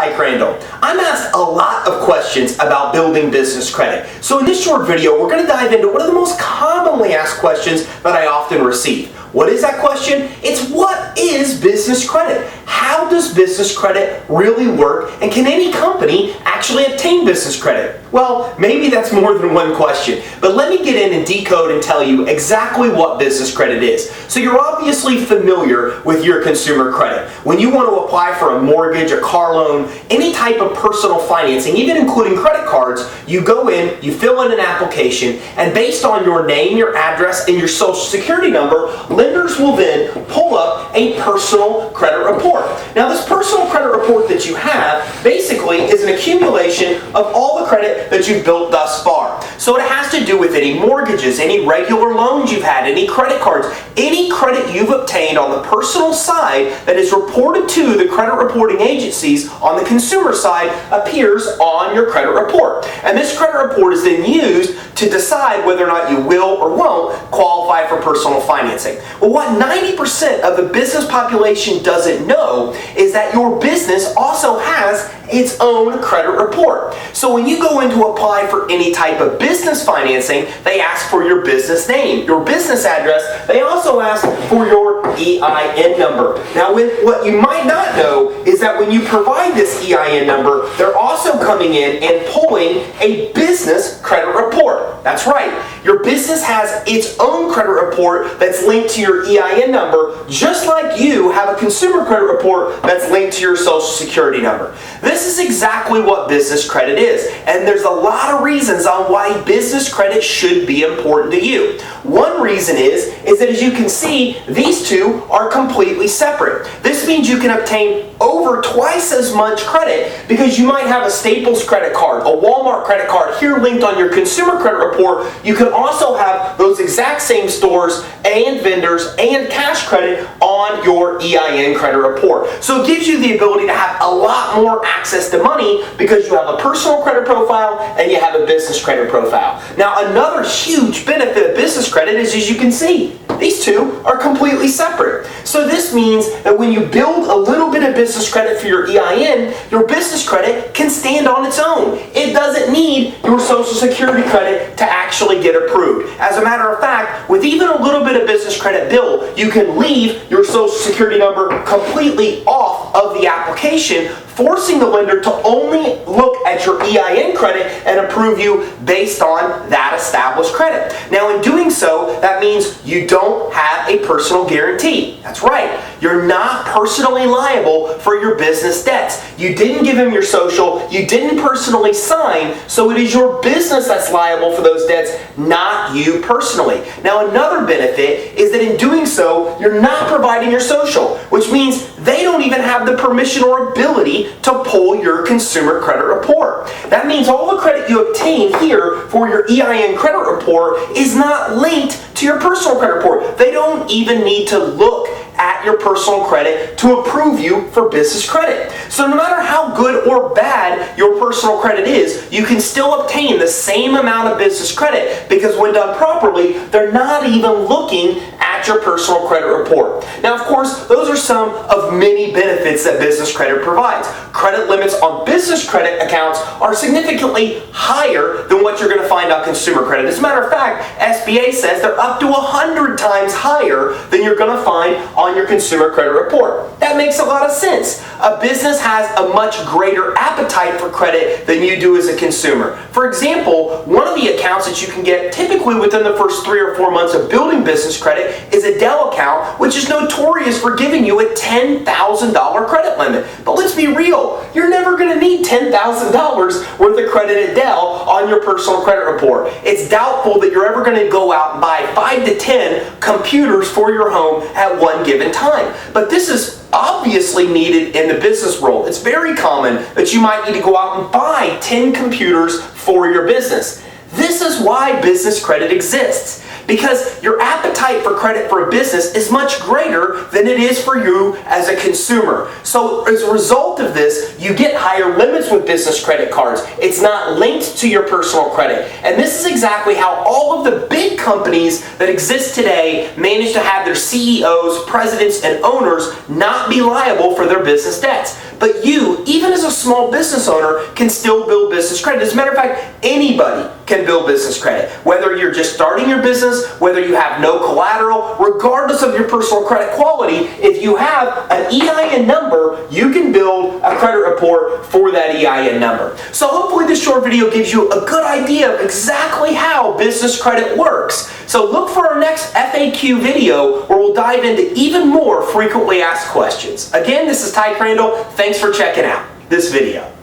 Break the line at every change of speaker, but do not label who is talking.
Mike Randall. I'm asked a lot of questions about building business credit. So in this short video, we're going to dive into one of the most commonly asked questions that I often receive. What is that question? It's what is business credit? How does business credit really work? And can any company actually obtain business credit? Well, maybe that's more than one question, but let me get in and decode and tell you exactly what business credit is. So you're obviously familiar with your consumer credit. When you want to apply for a mortgage, a car loan, any type of personal financing, even including credit cards, you go in, you fill in an application, and based on your name, your address, and your social security number, lenders will then pull up a personal credit report. Now this personal credit report that you have basically is an accumulation of all the credit that you've built thus far. So it has to do with any mortgages, any regular loans you've had, any credit cards, any credit you've obtained on the personal side that is reported to the credit reporting agencies on the consumer side appears on your credit report. And this credit report is then used to decide whether or not you will or won't qualify for personal financing. Well, what 90% of the business population doesn't know is that your business also has its own credit report. So when you go in to apply for any type of business financing, they ask for your business name, your business address. They also ask for your EIN number. Now, what you might not know is that when you provide this EIN number, they're also coming in and pulling a business credit report. That's right. Your business has its own credit report that's linked to your EIN number, just like you have a consumer credit report that's linked to your social security number. This is exactly what business credit is, and there's a lot of reasons on why business credit should be important to you. One reason is that as you can see, these two are completely separate. This means you can obtain over twice as much credit because you might have a Staples credit card, a Walmart credit card here linked on your consumer credit report. You can also have those exact same stores and vendors and cash credit on your EIN credit report. So it gives you the ability to have a lot more access to money because you have a personal credit profile and you have a business credit profile. Now, another huge benefit of business credit is, as you can see, these two are completely separate. So this means that when you build a little bit of business credit for your EIN, your business credit can stand on its own. It doesn't need your social security credit to actually get approved. As a matter of fact, with even a little bit of business credit built, you can leave your social security number completely off of the application, forcing the lender to only look at your EIN credit and approve you based on that established credit. Now, in doing so, that means you don't have a personal guarantee. That's right. You're not personally liable for your business debts. You didn't give him your social, you didn't personally sign, so it is your business that's liable for those debts, not you personally. Now, another benefit is that in doing so, you're not providing your social, which means they don't even have the permission or ability to pull your consumer credit report. That means all the credit you obtain here for your EIN credit report is not linked to your personal credit report. They don't even need to look at your personal credit to approve you for business credit. So no matter how good or bad your personal credit is, you can still obtain the same amount of business credit because when done properly, they're not even looking at your personal credit report. Now, of course, those are some of many benefits that business credit provides. Credit limits on business credit accounts are significantly higher than what you're going to find on consumer credit. As a matter of fact, SBA says they're up to 100 times higher than you're going to find on your consumer credit report. That makes a lot of sense. A business has a much greater appetite for credit than you do as a consumer. For example, one of the accounts that you can get typically within the first 3 or 4 months of building business credit is a Dell account, which is notorious for giving you a $10,000 credit limit. But let's be real, you're never going to need $10,000 worth of credit at Dell on your personal credit report. It's doubtful that you're ever going to go out and buy 5 to 10 computers for your home at one given time. But this is obviously needed in the business world. It's very common that you might need to go out and buy 10 computers for your business. This is why business credit exists. because your appetite for credit for a business is much greater than it is for you as a consumer. So as a result of this, you get higher limits with business credit cards. It's not linked to your personal credit. And this is exactly how all of the big companies that exist today manage to have their CEOs, presidents, and owners not be liable for their business debts. But you, even as a small business owner can still build business credit. As a matter of fact, anybody can build business credit. Whether you're just starting your business, whether you have no collateral, regardless of your personal credit quality, if you have an EIN number, you can build a credit report for that EIN number. So hopefully this short video gives you a good idea of exactly how business credit works. So look for our next FAQ video where we'll dive into even more frequently asked questions. Again, this is Ty Crandall. Thanks for checking out this video.